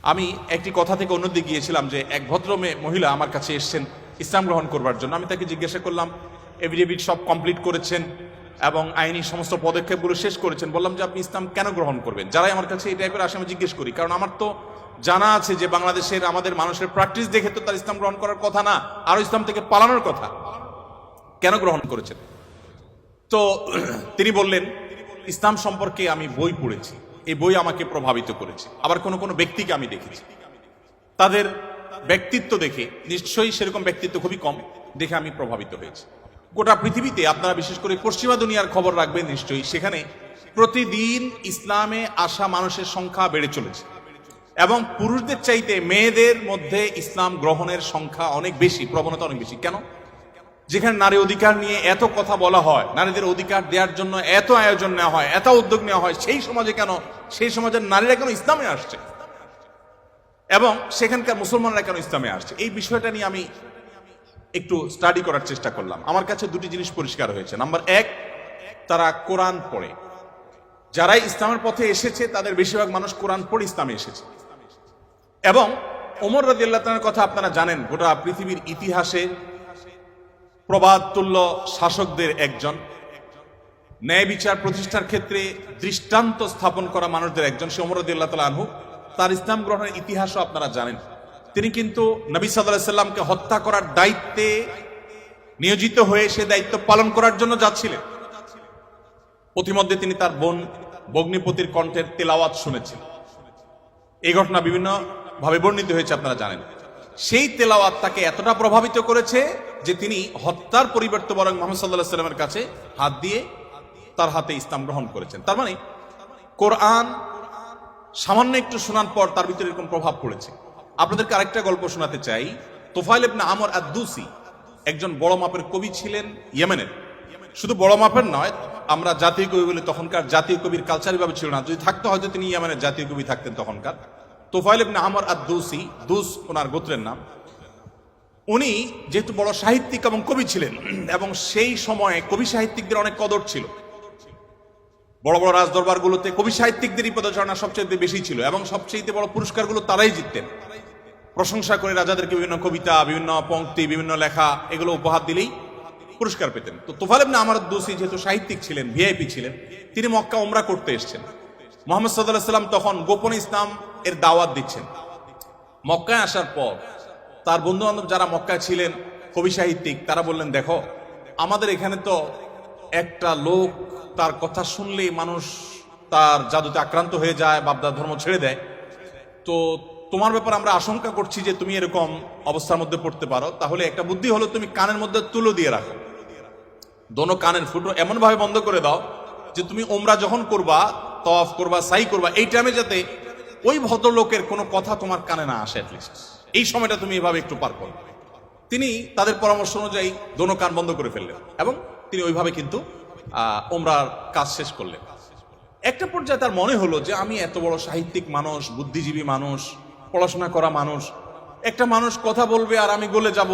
আমি একটি কথা থেকে অন্যদিকে গিয়েছিলাম যে এক ভদ্র মহিলা আমার কাছে এসেছেন ইসলাম গ্রহণ করবার জন্য। আমি তাকে জিজ্ঞাসা করলাম, এফিডেভিট সব কমপ্লিট করেছেন এবং আইনি সমস্ত পদক্ষেপগুলো শেষ করেছেন, বললাম যে আপনি ইসলাম কেন গ্রহণ করবেন? যারাই আমার কাছে এই টাইপের আসে আমি জিজ্ঞেস করি, কারণ আমার তো জানা আছে যে বাংলাদেশের আমাদের মানুষের প্র্যাকটিস দেখে তো তার ইসলাম গ্রহণ করার কথা না, আরো ইসলাম থেকে পালানোর কথা। কেন গ্রহণ করেছেন? তো তিনি বললেন, ইসলাম সম্পর্কে আমি বই পড়েছি, এই বই আমাকে প্রভাবিত করেছে। আবার কোন কোন ব্যক্তিকে আমি দেখেছি, তাদের ব্যক্তিত্ব দেখে, নিশ্চয়ই সেরকম ব্যক্তিত্ব খুবই কম, দেখে আমি প্রভাবিত হয়েছি। গোটা পৃথিবীতে আপনারা বিশেষ করে পশ্চিমা দুনিয়ার খবর রাখবেন নিশ্চয়ই, সেখানে প্রতিদিন ইসলামে আসা মানুষের সংখ্যা বেড়ে চলেছে এবং পুরুষদের চাইতে মেয়েদের মধ্যে ইসলাম গ্রহণের সংখ্যা অনেক বেশি, প্রবণতা অনেক বেশি। কেন? যেখানে নারী অধিকার নিয়ে এত কথা বলা হয়, নারীদের অধিকার দেওয়ার জন্য এত আয়োজন নেওয়া হয়, এত উদ্যোগ নেওয়া হয়, সেই সমাজে কেন, সেই সমাজের নারীরা কেন ইসলামে আসছে এবং সেখানকার মুসলমানরা কেন ইসলামে আসছে, এই বিষয়টা নিয়ে আমি একটু স্টাডি করার চেষ্টা করলাম। আমার কাছে দুটি জিনিস পরিষ্কার হয়েছে। নাম্বার এক, তারা কোরআন পড়ে। যারাই ইসলামের পথে এসেছে তাদের বেশিরভাগ মানুষ কোরআন পড়ে ইসলামে এসেছে। এবং ওমর রাদিয়াল্লাহু তাআলার কথা আপনারা জানেন, গোটা পৃথিবীর ইতিহাসে প্রবাদ তুল্য শাসকদের একজন, ন্যায় বিচার প্রতিষ্ঠার ক্ষেত্রে দৃষ্টান্ত স্থাপন করা মানুষদের একজন, সে ওমর রাদিয়াল্লাহু তাআলা আনহু। তার ইসলাম গ্রহণের ইতিহাসও আপনারা জানেন। তিনি কিন্তু নবী সাল্লাল্লাহু আলাইহি সাল্লামকে হত্যা করার দায়িত্বে নিয়োজিত হয়ে সে দায়িত্ব পালন করার জন্য যাচ্ছিলেন। প্রতিমধ্যে তিনি তার বোন ভগ্নিপতির কণ্ঠের তেলাওয়াত শুনেছেন। এই ঘটনা বিভিন্ন ভাবে বর্ণিত হয়েছে, আপনারা জানেন। সেই তেলাওয়াত তাকে এতটা প্রভাবিত করেছে যে তিনি হত্যার পরিবর্তে বরং মুহাম্মদ সাল্লাল্লাহু আলাইহি সাল্লামের কাছে হাত দিয়ে তার হাতে ইসলাম গ্রহণ করেছেন। তার মানে কোরআন সামান্য একটু শোনার পর তার ভিতরে এরকম প্রভাব পড়েছে। আপনাদেরকে আরেকটা গল্প শোনাতে চাই। তুফাইল ইবনে আমর আদ-দুসি একজন বড় মাপের কবি ছিলেন ইয়েমেনের। শুধু বড় মাপের নয়, আমরা জাতীয় কবি বলে, তখনকার জাতীয় কবির কালচার ভাবে ছিল না, যদি থাকতো হয়তো তিনি ইয়েমেনের জাতীয় কবি থাকতেন তখনকার। তুফাইল ইবনে আমর আদ-দুসি, দুস ওনার গোত্রের নাম। উনি যেহেতু বড় সাহিত্যিক এবং কবি ছিলেন এবং সেই সময়ে কবি সাহিত্যিকদের অনেক কদর ছিল, বড় বড় রাজদরবারগুলোতে কবি সাহিত্যিকদেরই পদচারণা সবচেয়ে বেশি ছিল এবং সবচেয়ে বড় পুরস্কারগুলো তারাই জিততেন। প্রশংসা করে রাজাদেরকে বিভিন্ন কবিতা, বিভিন্ন পংক্তি, বিভিন্ন লেখা এগুলো উপহার দিলেই পুরস্কার পেতেন। তো তুফাইল ইবনে আমর আদ-দুসি যেহেতু সাহিত্যিক ছিলেন, ভিআইপি ছিলেন, তিনি মক্কা উমরা করতে এসেছেন। মুহাম্মদ সাল্লাল্লাহু আলাইহি সাল্লাম তখন গোপনে ইসলাম এর দাওয়াত দিচ্ছেন। মক্কায় আসার পর তার বন্ধু বান্ধব যারা মক্কায় ছিলেন, কবি সাহিত্যিক, তারা বললেন, দেখো আমাদের এখানে তো একটা লোক, তার কথা শুনলেই মানুষ তার জাদুতে আক্রান্ত হয়ে যায়, বাপদার ধর্ম ছেড়ে দেয়। তো তোমার ব্যাপারে আমরা আশঙ্কা করছি যে তুমি এরকম অবস্থার মধ্যে পড়তে পারো। তাহলে একটা বুদ্ধি হলো, তুমি কানের মধ্যে তুলো দিয়ে রাখো, দোনো কানের ফুটো এমন ভাবে বন্ধ করে দাও যে তুমি উমরা যখন করবা, তওয়াফ করবা, সাই করবা, এই টাইমে যাতে ওই ভদ্রলোকের কোনো কথা তোমার কানে না আসে, অ্যাটলিস্ট এই সময়টা তুমি এভাবে একটু পার করো। তিনি তাদের পরামর্শ অনুযায়ী দোনো কান বন্ধ করে ফেললেন এবং তিনি ওইভাবে কিন্তু উমরার কাজ শেষ করলেন। একটা পর্যায়ে তার মনে হলো যে আমি এত বড় সাহিত্যিক মানুষ, বুদ্ধিজীবী মানুষ, পড়াশোনা করা মানুষ, একটা মানুষ কথা বলবে আর আমি গলে যাব,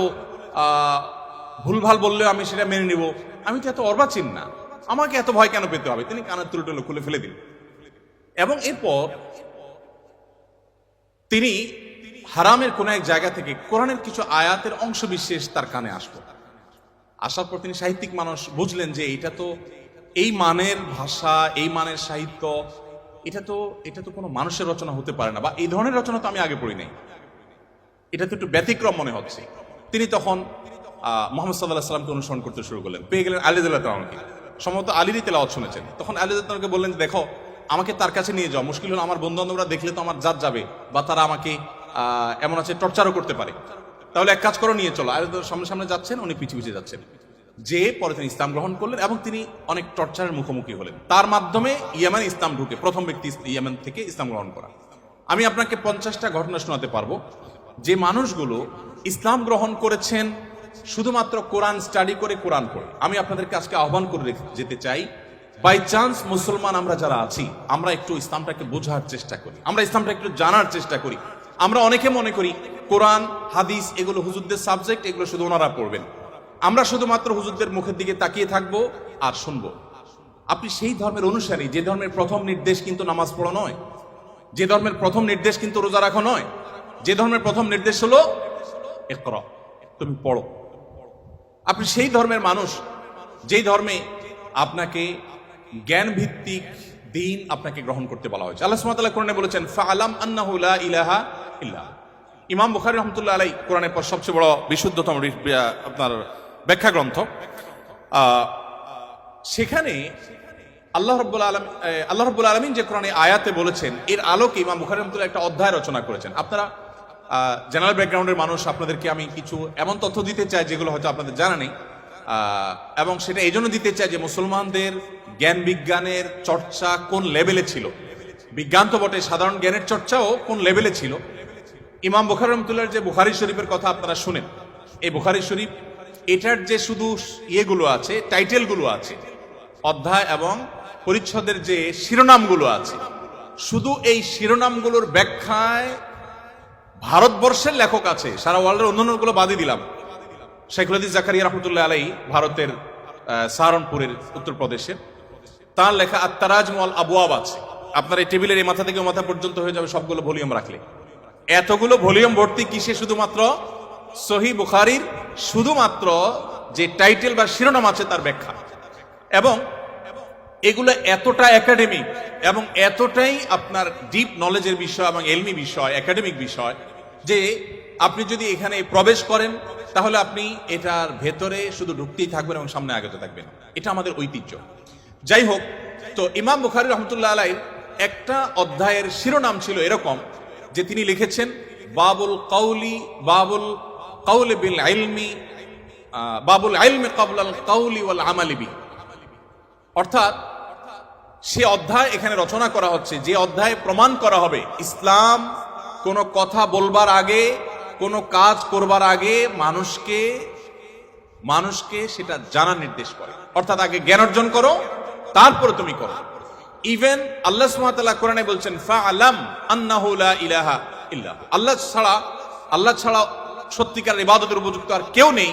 ভুলভাল বললেও আমি সেটা মেনে নিব, আমি তো এত অর্বাচীন না, আমাকে এত ভয় কেন পেতে হবে? তিনি কানের তুলো খুলে ফেলে দিলেন এবং এরপর তিনি হারামের কোন এক জায়গা থেকে কোরআনের কিছু আয়াতের অংশ বিশেষ তার কানে আসলো। আসার পর তিনি সাহিত্যিক মানুষ, বুঝলেন যে এটা তো এই মানের ভাষা, এই মানের সাহিত্য, এটা তো কোনো মানুষের রচনা হতে পারে না, বা এই ধরনের রচনা তো আমি আগে পড়ি নাই, এটা তো একটু ব্যতিক্রম মনে হচ্ছে। তিনি তখন মুহাম্মদ সাল্লাল্লাহু আলাইহি সাল্লামকে অনুসরণ করতে শুরু করলেন। পেয়ে গেলেন আলী রাদিয়াল্লাহু তাআলাকে, সম্ভবত আলীরই তেলাওয়াত শুনেছেন। তখন আলী রাদিয়াল্লাহু তাআলাকে বললেন, দেখো আমাকে তার কাছে নিয়ে যাও, মুশকিল হলো আমার বন্ধু বান্ধবরা দেখলে তো আমার জাত যাবে, বা তারা আমাকে এমন আছে টর্চারও করতে পারে, তাহলে এক কাজ করো, নিয়ে চলো। আলী সামনে সামনে যাচ্ছেন, উনি পিছিয়ে পিছিয়ে যাচ্ছেন। যে পরে তিনি ইসলাম গ্রহণ করলেন এবং তিনি অনেক টর্চারের মুখোমুখি হলেন। তার মাধ্যমে ইয়েমেন ইসলাম ঢুকে, প্রথম ব্যক্তি ইয়েমেন থেকে ইসলাম গ্রহণ করা। আমি আপনাকে 50টা ঘটনা শোনাতে পারবো যে মানুষগুলো ইসলাম গ্রহণ করেছেন শুধুমাত্র কোরআন স্টাডি করে, কোরআন পড়ে। আমি আপনাদেরকে আজকে আহ্বান করে যেতে চাই, বাই চান্স মুসলমান আমরা যারা আছি, আমরা একটু ইসলামটাকে বোঝার চেষ্টা করি, আমরা ইসলামটা একটু জানার চেষ্টা করি। আমরা অনেকে মনে করি কোরআন হাদিস এগুলো হুজুরদের সাবজেক্ট, এগুলো শুধু ওনারা পড়বেন, আমরা শুধুমাত্র হুজুরদের মুখের দিকে তাকিয়ে থাকবো আর শুনবো। আপনি সেই ধর্মের অনুসারী যে ধর্মের প্রথম নির্দেশ কিন্তু নামাজ পড়া নয়, যে ধর্মের প্রথম নির্দেশ কিন্তু রোজা রাখা নয়, যে ধর্মের প্রথম নির্দেশ হলো ইকরা, তুমি পড়ো। আপনি সেই ধর্মের মানুষ যেই ধর্মে আপনাকে জ্ঞান ভিত্তিক দিন আপনাকে গ্রহণ করতে বলা হয়েছে। আল্লাহ সুবহানাহু ওয়া তাআলা কোরআনে বলেছেন ফাআলাম আন্নাহু লা ইলাহা ইল্লা। ইমাম বুখারী রাহমাতুল্লাহ আলাইহি কোরআনের পর সবচেয়ে বড় বিশুদ্ধতম আপনার ব্যাখ্যা গ্রন্থ, সেখানে আল্লাহ রাব্বুল আলামিন যে কোরআনে আয়াতে বলেছেন এর আলোকে ইমাম বুখারী রাহমাতুল্লাহ একটা অধ্যায় রচনা করেছেন। আপনারা জেনারেল ব্যাকগ্রাউন্ডের মানুষ, আপনাদেরকে আমি কিছু এমন তথ্য দিতে চাই যেগুলো হয়তো আপনাদের জানা নেই, এবং সেটা এই জন্য দিতে চাই যে মুসলমানদের জ্ঞান বিজ্ঞানের চর্চা কোন লেভেলে ছিল, বিজ্ঞান তো বটে, সাধারণ জ্ঞানের চর্চাও কোন লেভেলে ছিল। ইমাম বুখারী রাহমাতুল্লাহর যে বুখারী শরীফের কথা আপনারা শুনেন, এই বুখারী শরীফ এটার যে শুধু ইয়েগুলো আছে, টাইটেলগুলো আছে, অধ্যায় এবং পরিচ্ছদের যে শিরোনামগুলো আছে, শুধু এই শিরোনামগুলোর ব্যাখ্যায় ভারতবর্ষের লেখক আছে, সারা ওয়ার্ল্ডের অন্যান্যগুলো বাদই দিলাম। শাইখুল হাদিস জাকারিয়া রাহমাতুল্লাহ আলাইহি ভারতের সাহারানপুরের উত্তরপ্রদেশের, তার লেখা আত-তারাজম ওয়াল আবওয়াব আছে। আপনার এই টেবিলের এই মাথা থেকে মাথা পর্যন্ত হয়ে যাবে সবগুলো ভলিউম রাখলে। এতগুলো ভলিউম ভর্তি কিসে? শুধুমাত্র সহিহ বুখারীর শুধুমাত্র যে টাইটেল বা শিরোনাম আছে তার ব্যাখ্যা। এবং এগুলো এতটা একাডেমিক এবং এতটাই আপনার ডিপ নলেজের বিষয় এবং এলমি বিষয়, একাডেমিক বিষয়, যে আপনি যদি এখানে প্রবেশ করেন তাহলে আপনি এটার ভেতরে শুধু ঢুকতেই থাকবেন এবং সামনে আগতে থাকবেন। এটা আমাদের ঐতিহ্য। যাই হোক, তো ইমাম বুখারী রাহমাতুল্লাহ আলাইহির একটা অধ্যায়ের শিরোনাম ছিল এরকম যে তিনি লিখেছেন বাবুল কাউলি বিল ইলমি, বাবুল ইলমি ক্বাবলাল কাউলি ওয়াল আমালি বি। অর্থাৎ সে অধ্যায় এখানে রচনা করা হচ্ছে যে অধ্যায়ে প্রমাণ করা হবে ইসলাম কোনো কথা বলবার আগে, কোনো কাজ করবার আগে মানুষকে সেটা জানার নির্দেশ করে। অর্থাৎ আগে জ্ঞান অর্জন করো, তারপরে তুমি করো। ইভেন আল্লাহ সুবহানাহু ওয়া তাআলা কোরআনে বলছেন ফাআলাম আন্নাহু লা ইলাহা ইল্লাহু, আল্লাহ ছাড়া সত্যিকার ইবাদতের উপযুক্ত আর কেউ নেই,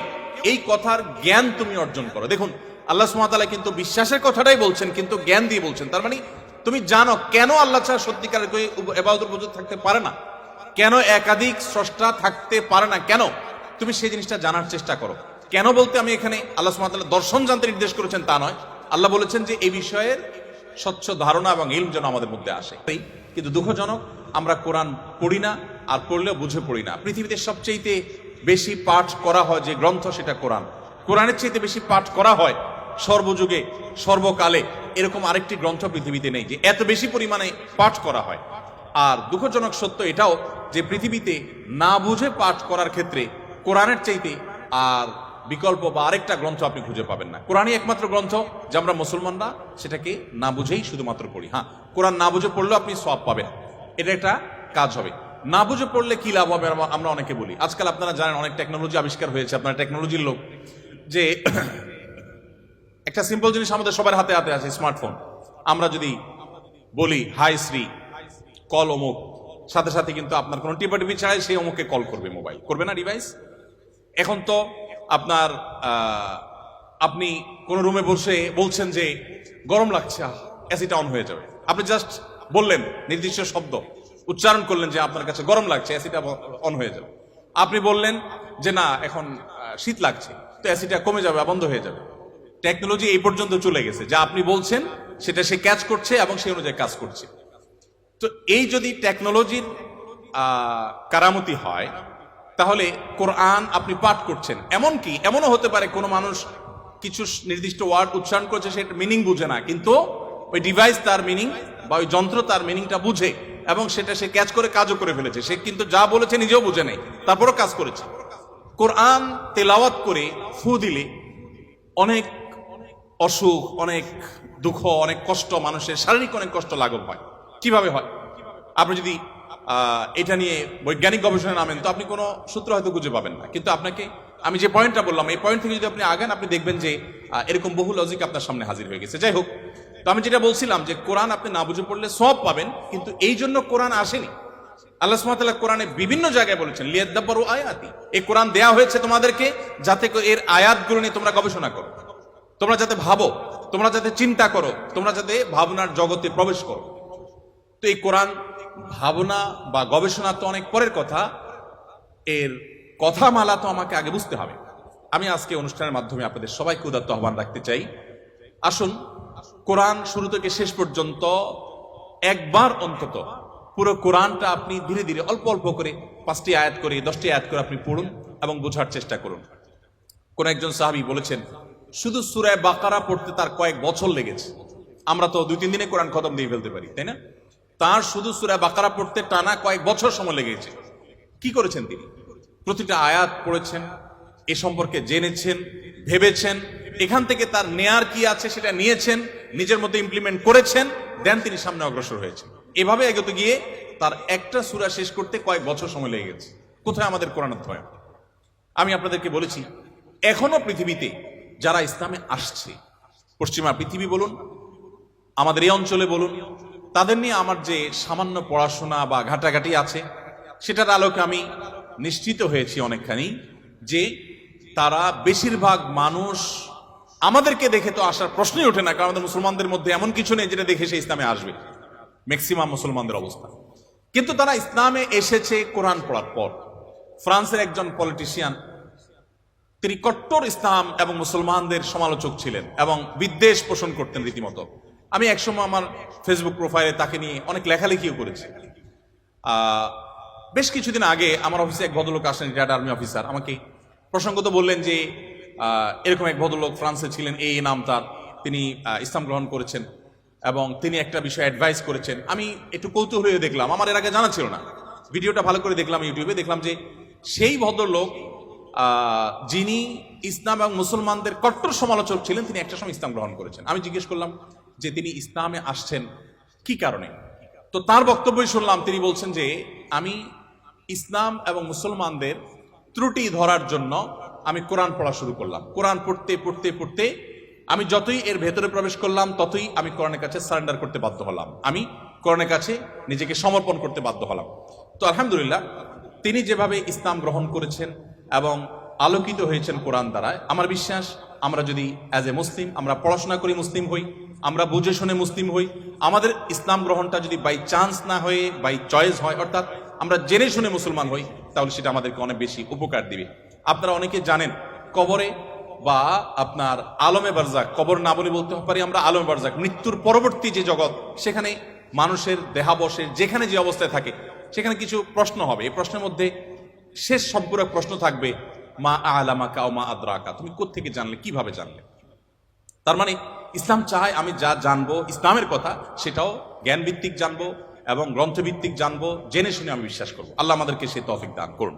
এই কথার জ্ঞান তুমি অর্জন করো। দেখুন, আল্লাহ সুবহানাহু ওয়া তাআলা কিন্তু বিশ্বাসের কথাটাই বলছেন, কিন্তু জ্ঞান দিয়ে বলছেন। তার মানে তুমি জানো কেন আল্লাহ ছাড়া সত্যিকারের কেউ ইবাদতের উপযুক্ত থাকতে পারে না, কেন একাধিক স্রষ্টা থাকতে পারে না, কেন তুমি সেই জিনিসটা জানার চেষ্টা করো। কেন বলতে আমি এখানে আল্লাহ সুবহানাহু ওয়া তাআলা দর্শন জানতে নির্দেশ করেছেন তা নয়, আল্লাহ বলেছেন যে এই বিষয়ের স্বচ্ছ ধারণা এবং ইলম যেন আমাদের মধ্যে আসে। কিন্তু দুঃখজনক, আমরা কোরআন পড়ি না, আর পড়লেও বুঝে পড়ি না। পৃথিবীতে সবচেয়ে বেশি পাঠ করা হয় যে গ্রন্থ সেটা কোরআন। কোরআনের চেয়ে বেশি পাঠ করা হয় সর্বযুগে সর্বকালে এরকম আরেকটি গ্রন্থ পৃথিবীতে নেই যে এত বেশি পরিমাণে পাঠ করা হয়। আর দুঃখজনক সত্য এটাও যে পৃথিবীতে না বুঝে পাঠ করার ক্ষেত্রে কোরআনের চাইতে আর বিকল্প বা আরেকটা গ্রন্থ আপনি খুঁজে পাবেন না। কোরআনই একমাত্র গ্রন্থ যে আমরা মুসলমানরা সেটাকে না বুঝেই শুধুমাত্র পড়ি। হ্যাঁ, কোরআন না বুঝে পড়লেও আপনি সওয়াব পাবেন, এটা একটা কাজ হবে। না বুঝে পড়লে কি লাভ হবে আমরা অনেকে বলি। আজকাল আপনারা জানেন অনেক টেকনোলজি আবিষ্কার হয়েছে, আপনারা টেকনোলজির লোক, যে একটা সিম্পল জিনিস আমাদের সবার হাতে হাতে আছে, স্মার্টফোন। আমরা যদি বলি হাই শ্রী কল অমুক, সাথে সাথে কিন্তু আপনার কোনো টিপাটিপি ছাড়াই সেই অমুককে কল করবে, মোবাইল করবে না ডিভাইস। এখন তো আপনার আপনি কোন রুমে বসে বলছেন যে গরম লাগছে, এসিটা অন হয়ে যাবে। আপনি জাস্ট বললেন, নির্দিষ্ট শব্দ উচ্চারণ করলেন যে আপনার কাছে গরম লাগছে, এসিটা অন হয়ে যাবে। আপনি বললেন যে না এখন শীত লাগছে, তো এসিটা কমে যাবে, বন্ধ হয়ে যাবে। টেকনোলজি এই পর্যন্ত চলে গেছে, যা আপনি বলছেন সেটা সে ক্যাচ করছে এবং সেই অনুযায়ী কাজ করছে। তো এই যদি টেকনোলজির কারামতি হয়, তাহলে কোরআন আপনি পাঠ করছেন, এমনকি এমনও হতে পারে কোনো মানুষ কিছু নির্দিষ্ট ওয়ার্ড উচ্চারণ করছে, সেটা মিনিং বুঝে না, কিন্তু ওই ডিভাইস তার মিনিং বা ওই যন্ত্র তার মিনিংটা বুঝে এবং সেটা সে ক্যাচ করে কাজও করে ফেলেছে। সে কিন্তু যা বলেছে নিজেও বুঝে নেই, তারপরও কাজ করেছে। কোরআন তেলাওয়াত করে ফু দিলে অনেক অসুখ, অনেক দুঃখ, অনেক কষ্ট, মানুষের শারীরিক অনেক কষ্ট লাঘব হয়। কিভাবে হয়? আপনি যদি এটা নিয়ে বৈজ্ঞানিক গবেষণায় নামেন তো আপনি কোনো সূত্র হয়তো খুঁজে পাবেন না, কিন্তু আপনাকে আমি যে পয়েন্টটা বললাম এই পয়েন্ট থেকে যদি আপনি আগান, আপনি দেখবেন যে এরকম বহু লজিক আপনার সামনে হাজির হয়ে গেছে। যাই হোক, তো আমি যেটা বলছিলাম যে কোরআন আপনি না বুঝে পড়লে সওয়াব পাবেন, কিন্তু এই জন্য কোরআন আসেনি। আল্লাহ সুবহানাহু ওয়া তাআলা কোরআনে বিভিন্ন জায়গায় বলেছেন লিয়াদাব্বারু আয়াতি, এই কোরআন দেয়া হয়েছে তোমাদেরকে যাতে এর আয়াতগুলো নিয়ে তোমরা গবেষণা করো, তোমরা যাতে ভাবো, তোমরা যাতে চিন্তা করো, তোমরা যাতে ভাবনার জগতে প্রবেশ করো। তো এই কোরআন ভাবনা বা গবেষণা তো অনেক পরের কথা, এর কথামালা তো আমাকে আগে বুঝতে হবে। আমি আজকে অনুষ্ঠানের মাধ্যমে আপনাদের সবাইকে উদাত্ত আহ্বান রাখতে চাই, আসুন কোরআন শুরু থেকে শেষ পর্যন্ত একবার অন্তত পুরো কোরআনটা আপনি ধীরে ধীরে অল্প অল্প করে 5টি আয়াত করে 10টি আয়াত করে আপনি পড়ুন এবং বোঝার চেষ্টা করুন। কোন একজন সাহাবী বলেছেন শুধু সূরা বাকারা পড়তে তার কয়েক বছর লেগেছে। আমরা তো 2-3 দিনে কোরআন খতম দিয়ে ফেলতে পারি, তাই না? তার শুধু সূরা বাকারা পড়তে টানা কয়েক বছর সময় লেগেছে। কি করেছেন তিনি? প্রতিটা আয়াত পড়েছেন, এ সম্পর্কে জেনেছেন, ভেবেছেন, এখান থেকে তার নেয়ার কি আছে সেটা নিয়েছেন, নিজের মধ্যে ইমপ্লিমেন্ট করেছেন, দেন তিনি সামনে অগ্রসর হয়েছেন। এভাবে এগোতে গিয়ে তার একটা সূরা শেষ করতে কয়েক বছর সময় লেগে গেছে। কোথায় আমাদের কোরআন অধ্যয়ন? আমি আপনাদেরকে বলেছি, এখনো পৃথিবীতে যারা ইসলামে আসছে, পশ্চিমা পৃথিবী বলুন, আমাদের এই অঞ্চলে বলুন, তাদের নিয়ে আমার যে সামান্য পড়াশোনা বা ঘাটাঘাটি আছে, সেটার আলোকে আমি নিশ্চিত হয়েছি অনেকখানি যে তারা বেশিরভাগ মানুষ আমাদেরকে দেখে তো আসার প্রশ্নই ওঠে না, কারণ আমাদের মুসলমানদের মধ্যে এমন কিছু নেই যেটা দেখে সে ইসলামে আসবে, ম্যাক্সিমাম মুসলমানদের অবস্থা। কিন্তু তারা ইসলামে এসেছে কোরআন পড়ার পর। ফ্রান্সের একজন পলিটিশিয়ান, তিনি কট্টর ইসলাম এবং মুসলমানদের সমালোচক ছিলেন এবং বিদ্বেষ পোষণ করতেন রীতিমতো। আমি একসময় আমার ফেসবুক প্রোফাইলে তাকে নিয়ে অনেক লেখালেখিও করেছি। বেশ কিছুদিন আগে আমার অফিসে এক ভদ্রলোক আসেন, রিটায়ার্ড আর্মি অফিসার, আমাকে প্রসঙ্গত বললেন যে এরকম এক ভদ্রলোক ফ্রান্সে ছিলেন, এই নাম তার, তিনি ইসলাম গ্রহণ করেছেন এবং তিনি একটা বিষয় অ্যাডভাইস করেছেন। আমি একটু কৌতূহল হয়ে দেখলাম, আমার এর আগে জানা ছিল না, ভিডিওটা ভালো করে দেখলাম ইউটিউবে, দেখলাম যে সেই ভদ্রলোক যিনি ইসলাম এবং মুসলমানদের কট্টর সমালোচক ছিলেন, তিনি একটা সময় ইসলাম গ্রহণ করেছেন। আমি জিজ্ঞেস করলাম যে তিনি ইসলামে আসছেন কি কারণে? তো তার বক্তব্যই শুনলাম, তিনি বলছেন যে আমি ইসলাম এবং মুসলমানদের ত্রুটি ধরার জন্য আমি কোরআন পড়া শুরু করলাম। কোরআন পড়তে পড়তে পড়তে আমি যতই এর ভেতরে প্রবেশ করলাম ততই আমি কোরআনের কাছে সারেন্ডার করতে বাধ্য হলাম, আমি কোরআনের কাছে নিজেকে সমর্পণ করতে বাধ্য হলাম। তো আলহামদুলিল্লাহ, তিনি যেভাবে ইসলাম গ্রহণ করেছেন এবং আলোকিত হয়েছেন কোরআন দ্বারা, আমার বিশ্বাস আমরা যদি অ্যাজ এ মুসলিম আমরা পড়াশোনা করি মুসলিম হই, আমরা বুঝে শুনে মুসলিম হই, আমাদের ইসলাম গ্রহণটা যদি বাই চান্স না হয়ে বাই চয়েস হয়, অর্থাৎ আমরা জেনে শুনে মুসলমান হই, তাহলে সেটা আমাদেরকে অনেক বেশি উপকার দিবে। আপনারা অনেকে জানেন কবরে বা আপনার আলমে বারজাক, কবর না বলে বলতে পারি আমরা আলমে বারজাক, মৃত্যুর পরবর্তী যে জগৎ, সেখানে মানুষের দেহাবশেষ যেখানে যে অবস্থায় থাকে সেখানে কিছু প্রশ্ন হবে। এই প্রশ্নের মধ্যে শেষ সম্পূরক প্রশ্ন থাকবে, মা আলামাকা ও মা আদরাকা, তুমি কোত্থেকে জানলে, কিভাবে জানলে? তার মানে ইসলাম চায় আমি যা জানবো ইসলামের কথা, সেটাও জ্ঞান ভিত্তিক জানবো এবং গ্রন্থভিত্তিক জানবো, জেনে শুনে আমি বিশ্বাস করবো। আল্লাহ আমাদেরকে সেই তৌফিক দান করুন।